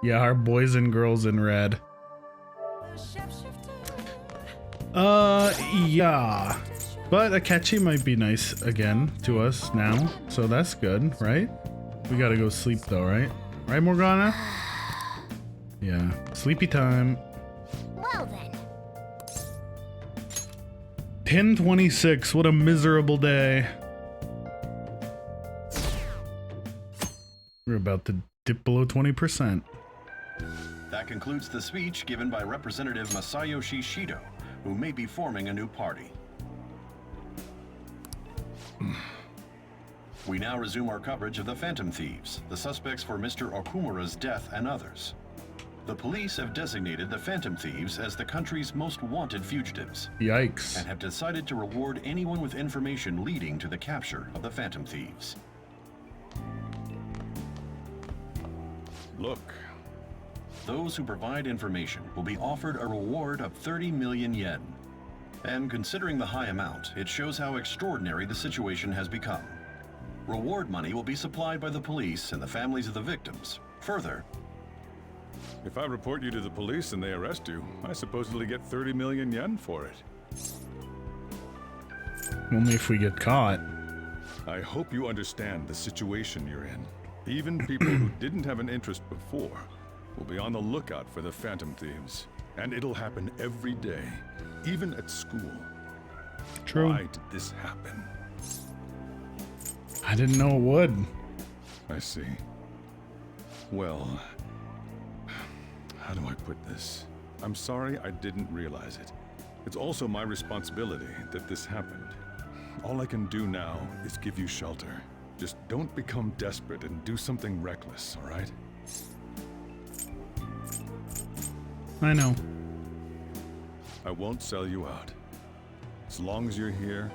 Yeah, our boys and girls in red. Yeah. But Akechi might be nice again to us now, so that's good, right? We gotta go sleep though, right? Right, Morgana? Yeah, sleepy time. Well then. 10:26, what a miserable day. We're about to dip below 20%. That concludes the speech given by Representative Masayoshi Shido, who may be forming a new party. We now resume our coverage of the Phantom Thieves, the suspects for Mr. Okumura's death and others. The police have designated the Phantom Thieves as the country's most wanted fugitives. Yikes. And have decided to reward anyone with information leading to the capture of the Phantom Thieves. Look. Those who provide information will be offered a reward of 30 million yen. And considering the high amount, it shows how extraordinary the situation has become. Reward money will be supplied by the police and the families of the victims. Further, If I report you to the police and they arrest you, I supposedly get 30 million yen for it. Only if we get caught. I hope you understand the situation you're in. Even people who didn't have an interest before will be on the lookout for the Phantom Thieves. And it'll happen every day, even at school. True. Why did this happen? I didn't know it would. I see. Well, how do I put this? I'm sorry I didn't realize it. It's also my responsibility that this happened. All I can do now is give you shelter. Just don't become desperate and do something reckless, all right? I know. I won't sell you out. As long as you're here,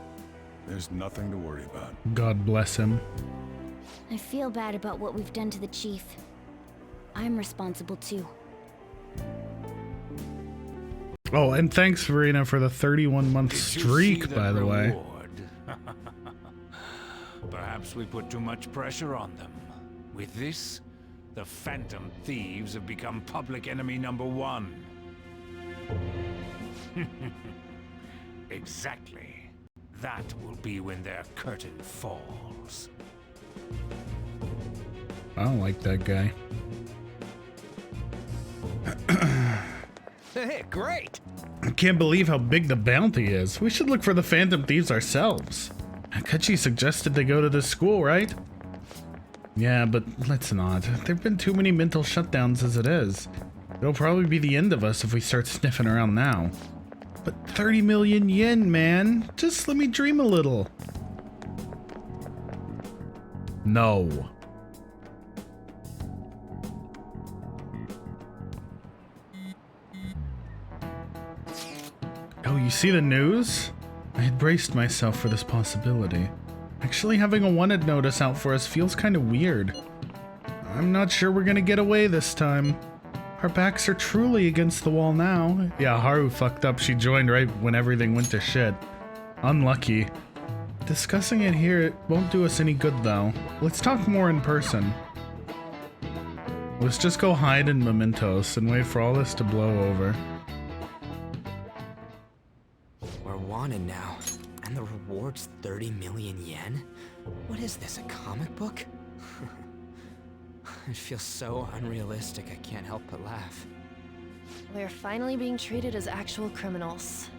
there's nothing to worry about. God bless him. I feel bad about what we've done to the chief. I'm responsible too. Oh, and thanks, Verena, for the 31-month streak, by the way. Perhaps we put too much pressure on them. With this, the Phantom Thieves have become public enemy #1. Exactly. That will be when their curtain falls. I don't like that guy. Hey, great! I can't believe how big the bounty is. We should look for the Phantom Thieves ourselves. Akachi suggested they go to this school, right? Yeah, but let's not. There've been too many mental shutdowns as it is. It'll probably be the end of us if we start sniffing around now. But 30 million yen, man. Just let me dream a little. No. Oh, you see the news? I had braced myself for this possibility. Actually, having a wanted notice out for us feels kind of weird. I'm not sure we're gonna get away this time. Our backs are truly against the wall now. Yeah, Haru fucked up. She joined right when everything went to shit. Unlucky. Discussing it here, it won't do us any good though. Let's talk more in person. Let's just go hide in Mementos and wait for all this to blow over. We're wanted now, and the reward's 30 million yen? What is this, a comic book? It feels so unrealistic, I can't help but laugh. We're finally being treated as actual criminals.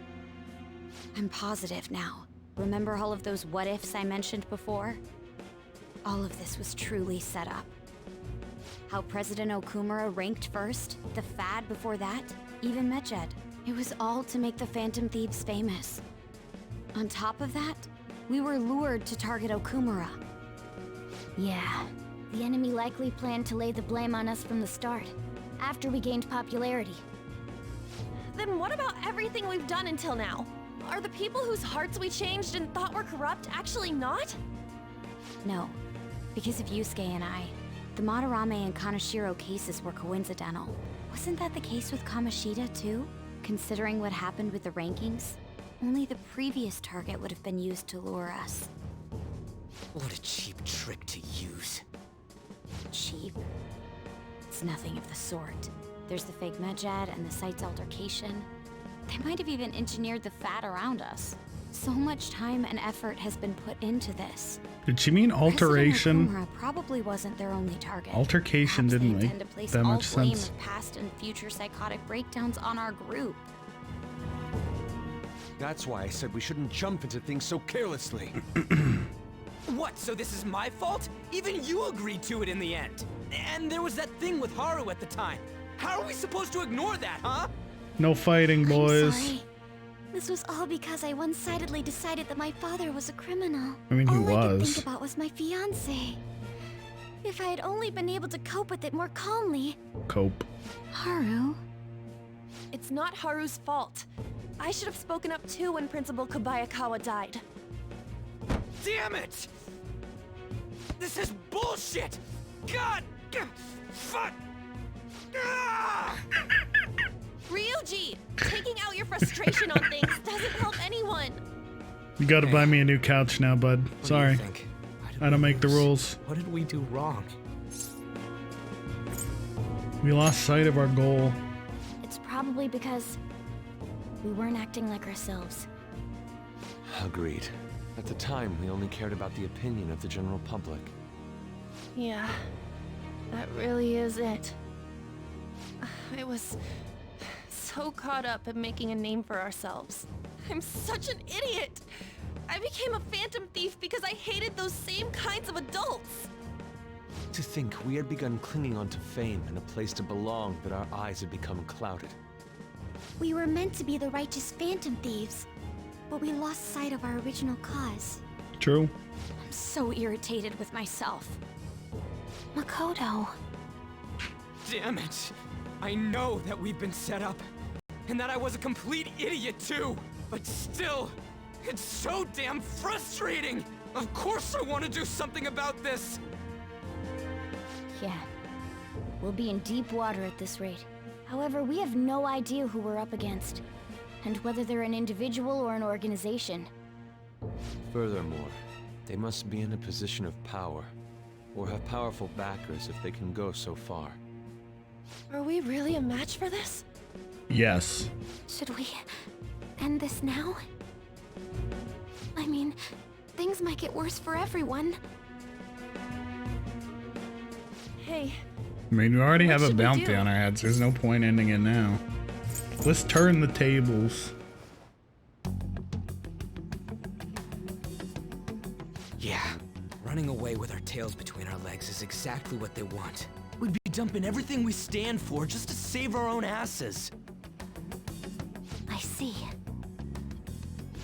I'm positive now. Remember all of those what-ifs I mentioned before? All of this was truly set up. How President Okumura ranked first, the fad before that, even Meched. It was all to make the Phantom Thieves famous. On top of that, we were lured to target Okumura. Yeah, the enemy likely planned to lay the blame on us from the start, after we gained popularity. Then what about everything we've done until now? Are the people whose hearts we changed and thought were corrupt actually not? No, because of Yusuke and I. The Madarame and Kaneshiro cases were coincidental. Wasn't that the case with Kamoshida too? Considering what happened with the rankings, only the previous target would have been used to lure us. What a cheap trick to use. Cheap? It's nothing of the sort. There's the fake Medjad and the site's altercation. They might have even engineered the fat around us. So much time and effort has been put into this. Did she mean alteration? President Okumura probably wasn't their only target. Altercation Perhaps didn't they make intend to place that all much blame sense. of past and future psychotic breakdowns on our group. That's why I said we shouldn't jump into things so carelessly. What, so this is my fault? Even you agreed to it in the end. And there was that thing with Haru at the time. How are we supposed to ignore that, huh? No fighting, boys. I'm sorry. This was all because I one-sidedly decided that my father was a criminal. I mean, he all I could was. think about was my fiancé. If I had only been able to cope with it more calmly. Cope. Haru? It's not Haru's fault. I should have spoken up too when Principal Kobayakawa died. Damn it! This is bullshit! God! Fuck! Ah! Ryuji! Taking out your frustration on things doesn't help anyone! You gotta buy me a new couch now, bud. What do Sorry. you think? Why did I don't we make the lose? rules. What did we do wrong? We lost sight of our goal. It's probably because we weren't acting like ourselves. Agreed. At the time, we only cared about the opinion of the general public. Yeah, that really is it. I was so caught up in making a name for ourselves. I'm such an idiot! I became a phantom thief because I hated those same kinds of adults! To think we had begun clinging onto fame and a place to belong, that our eyes had become clouded. We were meant to be the righteous phantom thieves, but we lost sight of our original cause. True. I'm so irritated with myself. Makoto. Damn it! I know that we've been set up, and that I was a complete idiot too! But still, it's so damn frustrating! Of course I want to do something about this! Yeah. We'll be in deep water at this rate. However, we have no idea who we're up against, and whether they're an individual or an organization. Furthermore, they must be in a position of power, or have powerful backers if they can go so far. Are we really a match for this? Yes. Should we end this now? I mean, things might get worse for everyone. Hey, I mean, we already What have a should we bounty do? on our heads. There's no point ending it now. Let's turn the tables. Yeah, running away with our tails between our legs is exactly what they want. We'd be dumping everything we stand for just to save our own asses. I see.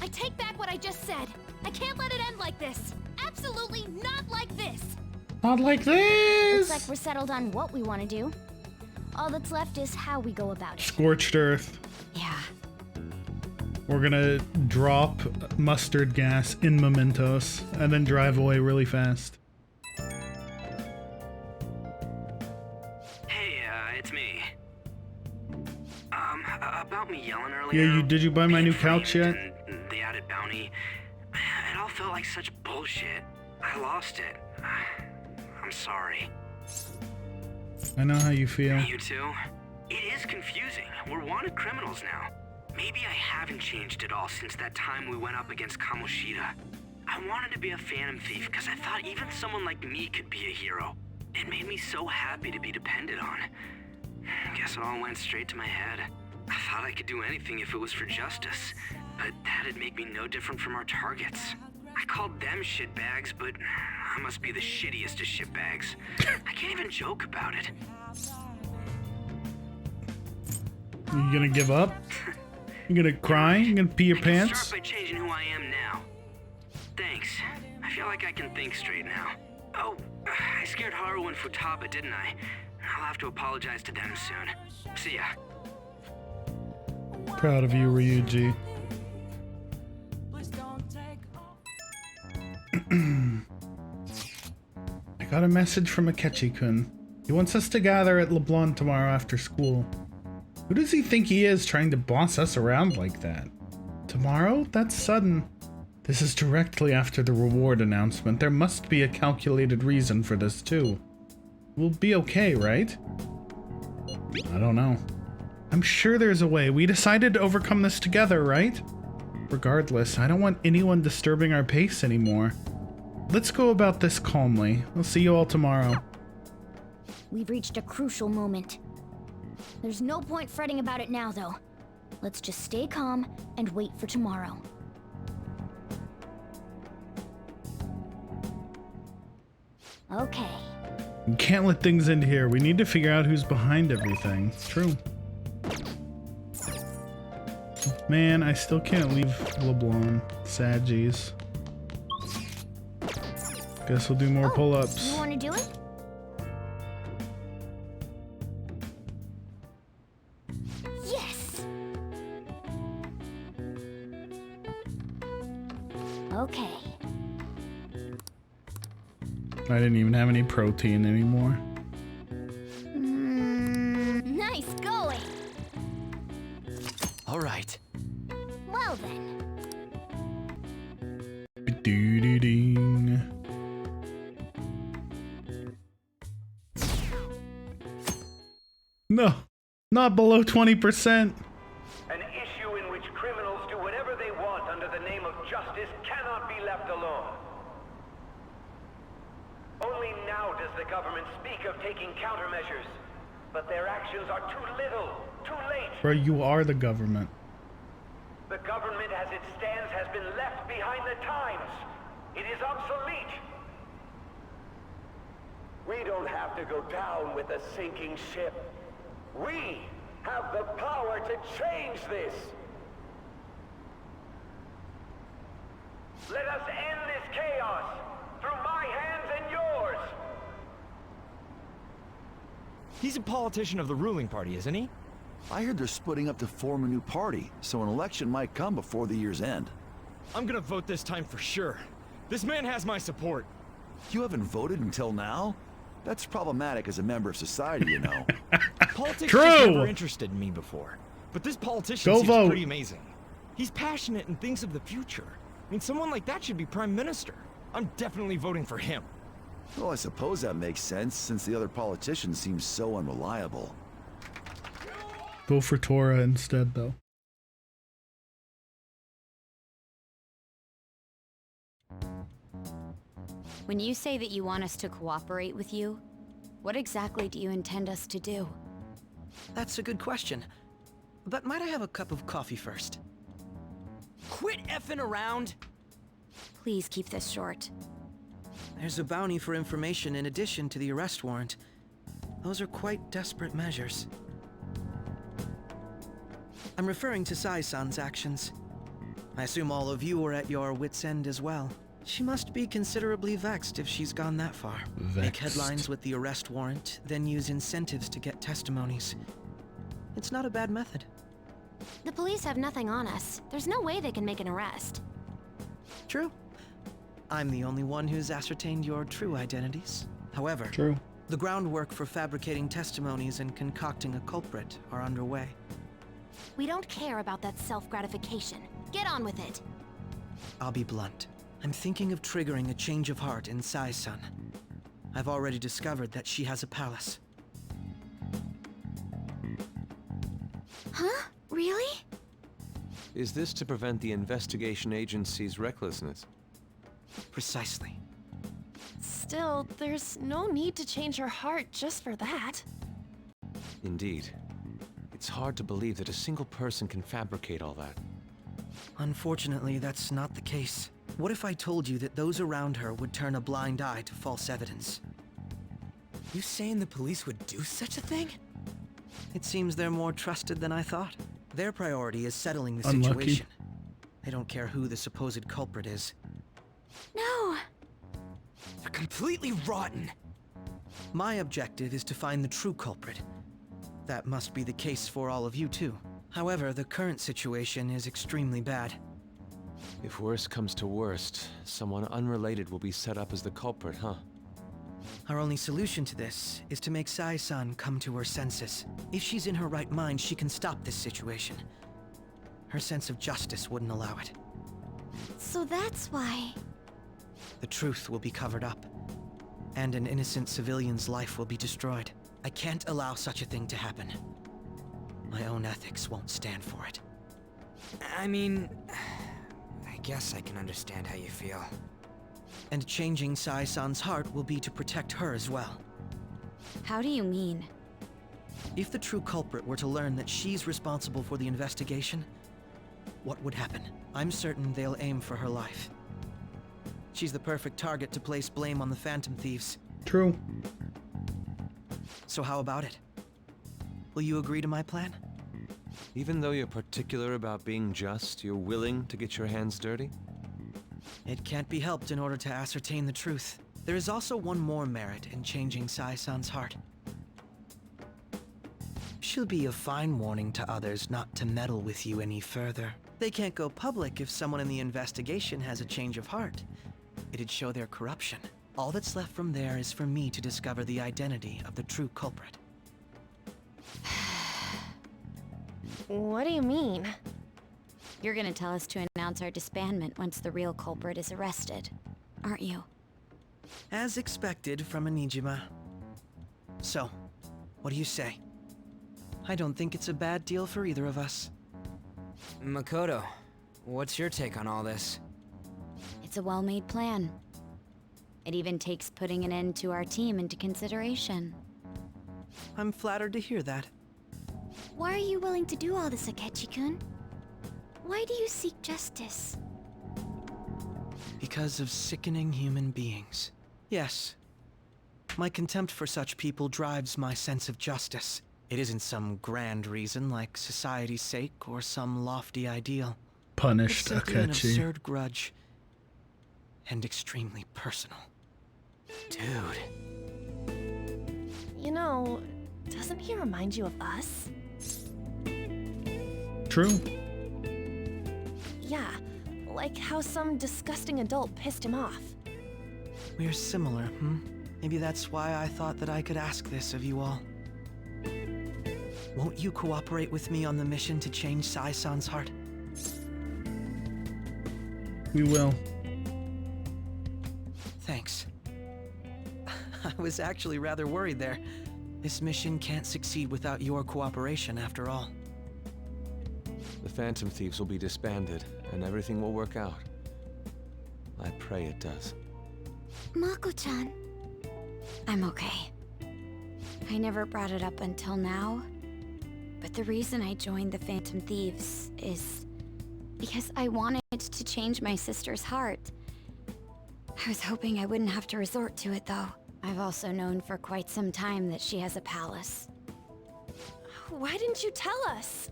I take back what I just said. I can't let it end like this. Absolutely not like this. Not like this! Looks like we're settled on what we want to do. All that's left is how we go about it. Scorched earth. Yeah. We're gonna drop mustard gas in mementos and then drive away really fast. Hey, it's me. About me yelling earlier. Yeah, did you buy my new being couch framed yet? and the added bounty. It all felt like such bullshit. I lost it. I'm sorry. I know how you feel. You too? It is confusing. We're wanted criminals now. Maybe I haven't changed at all since that time we went up against Kamoshida. I wanted to be a phantom thief because I thought even someone like me could be a hero. It made me so happy to be depended on. Guess it all went straight to my head. I thought I could do anything if it was for justice, but that'd make me no different from our targets. I called them shitbags, but I must be the shittiest of shitbags. I can't even joke about it. You gonna give up? You gonna cry? You gonna pee your I can pants? start by changing who I am now. Thanks. I feel like I can think straight now. Oh, I scared Haru and Futaba, didn't I? I'll have to apologize to them soon. See ya. Proud of you, Ryuji. I got a message from Akechi-kun. He wants us to gather at LeBlanc tomorrow after school. Who does he think he is trying to boss us around like that? Tomorrow? That's sudden. This is directly after the reward announcement. There must be a calculated reason for this too. We'll be okay, right? I don't know. I'm sure there's a way. We decided to overcome this together, right? Regardless, I don't want anyone disturbing our pace anymore. Let's go about this calmly. I'll see you all tomorrow. We've reached a crucial moment. There's no point fretting about it now, though. Let's just stay calm and wait for tomorrow. Okay. We can't let things end here. We need to figure out who's behind everything. True. Man, I still can't leave LeBlanc. Sad G's. Guess we'll do more pull-ups. You want to do it? Yes! Okay. I didn't even have any protein anymore. Nice going! All right. Well then. Doo-doo-ding. No, not below 20%. An issue in which criminals do whatever they want under the name of justice cannot be left alone. Only now does the government speak of taking countermeasures, but their actions are too little, too late. Bro, you are the government. The government as it stands has been left behind the times. It is obsolete. We don't have to go down with a sinking ship. We have the power to change this. Let us end this chaos through my hands and yours. He's a politician of the ruling party, isn't he? I heard they're splitting up to form a new party, so an election might come before the year's end. I'm gonna vote this time for sure. This man has my support. You haven't voted until now? That's problematic as a member of society, you know. Politics True. just never interested me before. But this politician Go seems vote. pretty amazing. He's passionate and thinks of the future. I mean, someone like that should be prime minister. I'm definitely voting for him. Well, I suppose that makes sense, since the other politicians seem so unreliable. Go for Tora instead, though. When you say that you want us to cooperate with you, what exactly do you intend us to do? That's a good question. But might I have a cup of coffee first? Quit effing around! Please keep this short. There's a bounty for information in addition to the arrest warrant. Those are quite desperate measures. I'm referring to Sai-san's actions. I assume all of you are at your wits' end as well. She must be considerably vexed if she's gone that far. Make headlines with the arrest warrant, then use incentives to get testimonies. It's not a bad method. The police have nothing on us. There's no way they can make an arrest. True. I'm the only one who's ascertained your true identities. However, True. the groundwork for fabricating testimonies and concocting a culprit are underway. We don't care about that self-gratification. Get on with it. I'll be blunt. I'm thinking of triggering a change of heart in Sai-san. I've already discovered that she has a palace. Huh? Really? Is this to prevent the investigation agency's recklessness? Precisely. Still, there's no need to change her heart just for that. Indeed. It's hard to believe that a single person can fabricate all that. Unfortunately, that's not the case. What if I told you that those around her would turn a blind eye to false evidence? You saying the police would do such a thing? It seems they're more trusted than I thought. Their priority is settling the Unlucky. situation. They don't care who the supposed culprit is. No! They're completely rotten. My objective is to find the true culprit. That must be the case for all of you too. However, the current situation is extremely bad. If worst comes to worst, someone unrelated will be set up as the culprit, huh? Our only solution to this is to make Sai-san come to her senses. If she's in her right mind, she can stop this situation. Her sense of justice wouldn't allow it. So that's why... The truth will be covered up, and an innocent civilian's life will be destroyed. I can't allow such a thing to happen. My own ethics won't stand for it. I mean, I guess I can understand how you feel. And changing Sai-san's heart will be to protect her as well. How do you mean? If the true culprit were to learn that she's responsible for the investigation, what would happen? I'm certain they'll aim for her life. She's the perfect target to place blame on the Phantom Thieves. True. So how about it? Will you agree to my plan? Even though you're particular about being just, you're willing to get your hands dirty? It can't be helped in order to ascertain the truth. There is also one more merit in changing Sai-san's heart. She'll be a fine warning to others not to meddle with you any further. They can't go public if someone in the investigation has a change of heart. It'd show their corruption. All that's left from there is for me to discover the identity of the true culprit. What do you mean? You're gonna tell us to announce our disbandment once the real culprit is arrested, aren't you? As expected from a Nijima. So, what do you say? I don't think it's a bad deal for either of us. Makoto, what's your take on all this? It's a well-made plan. It even takes putting an end to our team into consideration. I'm flattered to hear that. Why are you willing to do all this, Akechi-kun? Why do you seek justice? Because of sickening human beings. Yes. My contempt for such people drives my sense of justice. It isn't some grand reason like society's sake or some lofty ideal. Punished It's simply an Akechi. absurd grudge. And extremely personal. Dude. You know, doesn't he remind you of us? True. Yeah, like how some disgusting adult pissed him off. We're similar, Maybe that's why I thought that I could ask this of you all. Won't you cooperate with me on the mission to change Sai-san's heart? We will. Thanks. I was actually rather worried there. This mission can't succeed without your cooperation, after all. The Phantom Thieves will be disbanded, and everything will work out. I pray it does. Mako-chan. I'm okay. I never brought it up until now, but the reason I joined the Phantom Thieves is because I wanted to change my sister's heart. I was hoping I wouldn't have to resort to it, though. I've also known for quite some time that she has a palace. Why didn't you tell us?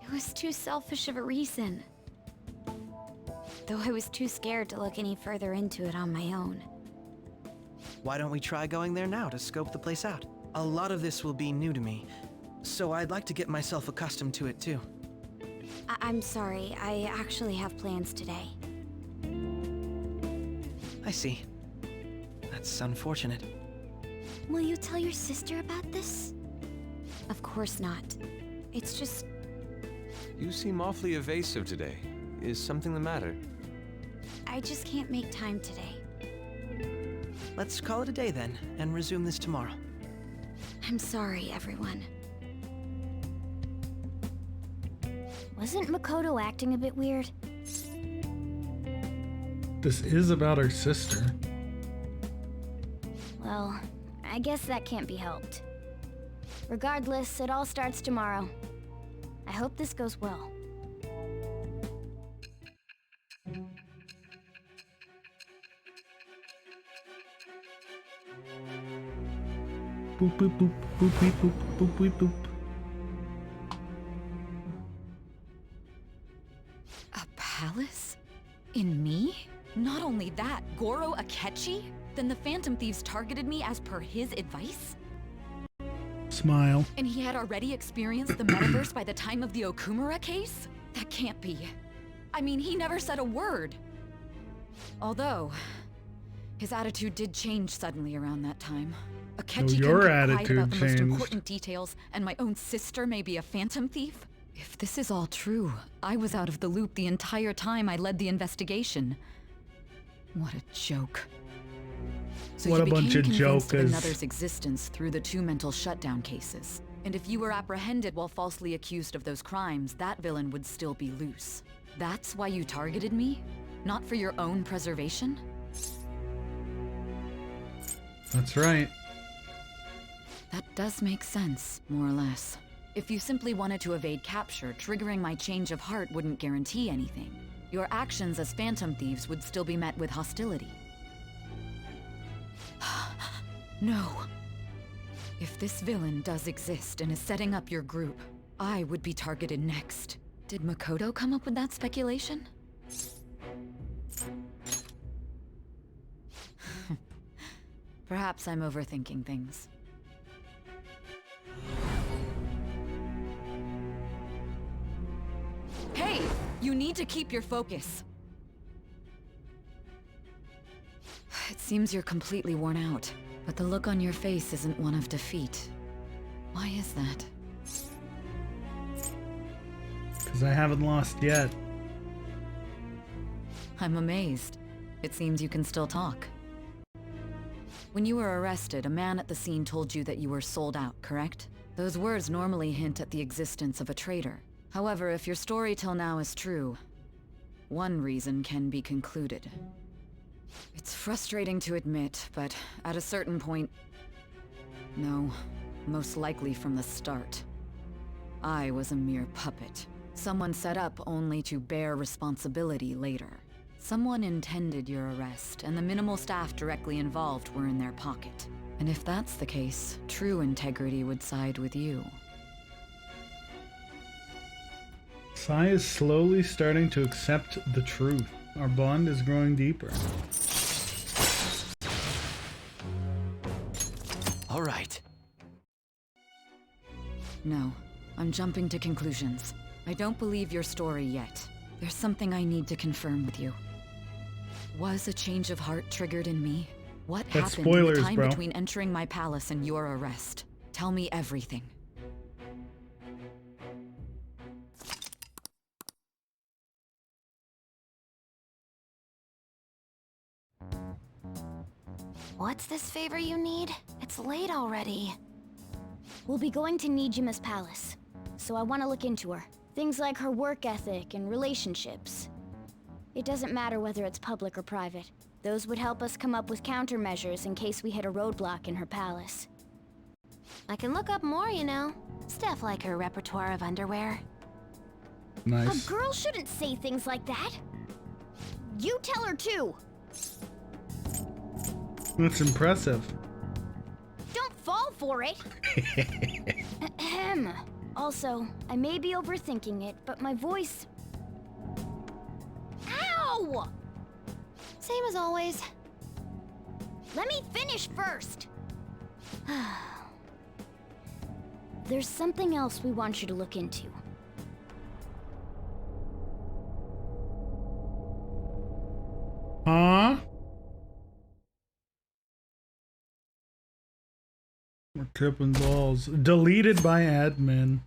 It was too selfish of a reason. Though I was too scared to look any further into it on my own. Why don't we try going there now to scope the place out? A lot of this will be new to me, so I'd like to get myself accustomed to it too. I'm sorry, I actually have plans today. I see. That's unfortunate. Will you tell your sister about this? Of course not. It's just... You seem awfully evasive today. Is something the matter? I just can't make time today. Let's call it a day then, and resume this tomorrow. I'm sorry, everyone. Wasn't Makoto acting a bit weird? This is about our sister. Well, I guess that can't be helped. Regardless, it all starts tomorrow. I hope this goes well. Boop boop boop boop boop boop boop boop boop. A palace? In me? Not only that, Goro Akechi? Then the Phantom Thieves targeted me as per his advice? Smile. And he had already experienced the metaverse by the time of the Okumura case? That can't be. I mean, he never said a word. Although, his attitude did change suddenly around that time. Akechi your couldn't get quiet attitude about the most changed. important details, and my own sister may be a Phantom Thief? If this is all true, I was out of the loop the entire time I led the investigation. What a joke. So What you a bunch became of convinced of jokers. another's existence through the 2 mental shutdown cases. And if you were apprehended while falsely accused of those crimes, that villain would still be loose. That's why you targeted me? Not for your own preservation? That's right. That does make sense, more or less. If you simply wanted to evade capture, triggering my change of heart wouldn't guarantee anything. Your actions as phantom thieves would still be met with hostility. No. If this villain does exist and is setting up your group, I would be targeted next. Did Makoto come up with that speculation? Perhaps I'm overthinking things. Hey! You need to keep your focus. It seems you're completely worn out, but the look on your face isn't one of defeat. Why is that? Because I haven't lost yet. I'm amazed. It seems you can still talk. When you were arrested, a man at the scene told you that you were sold out, correct? Those words normally hint at the existence of a traitor. However, if your story till now is true, one reason can be concluded. It's frustrating to admit, but at a certain point... No, most likely from the start. I was a mere puppet. Someone set up only to bear responsibility later. Someone intended your arrest, and the minimal staff directly involved were in their pocket. And if that's the case, true integrity would side with you. Sai is slowly starting to accept the truth. Our bond is growing deeper. All right. No, I'm jumping to conclusions. I don't believe your story yet. There's something I need to confirm with you. Was a change of heart triggered in me? What That's happened in spoilers, the time bro. between entering my palace and your arrest? Tell me everything. What's this favor you need? It's late already. We'll be going to Nijima's palace, so I want to look into her. Things like her work ethic and relationships. It doesn't matter whether it's public or private. Those would help us come up with countermeasures in case we hit a roadblock in her palace. I can look up more, you know. Stuff like her repertoire of underwear. Nice. A girl shouldn't say things like that. You tell her too. That's impressive. Don't fall for it. Ahem. Also, I may be overthinking it, but my voice... Ow! Same as always. Let me finish first. There's something else we want you to look into. Huh? We're tripping balls. Deleted by admin.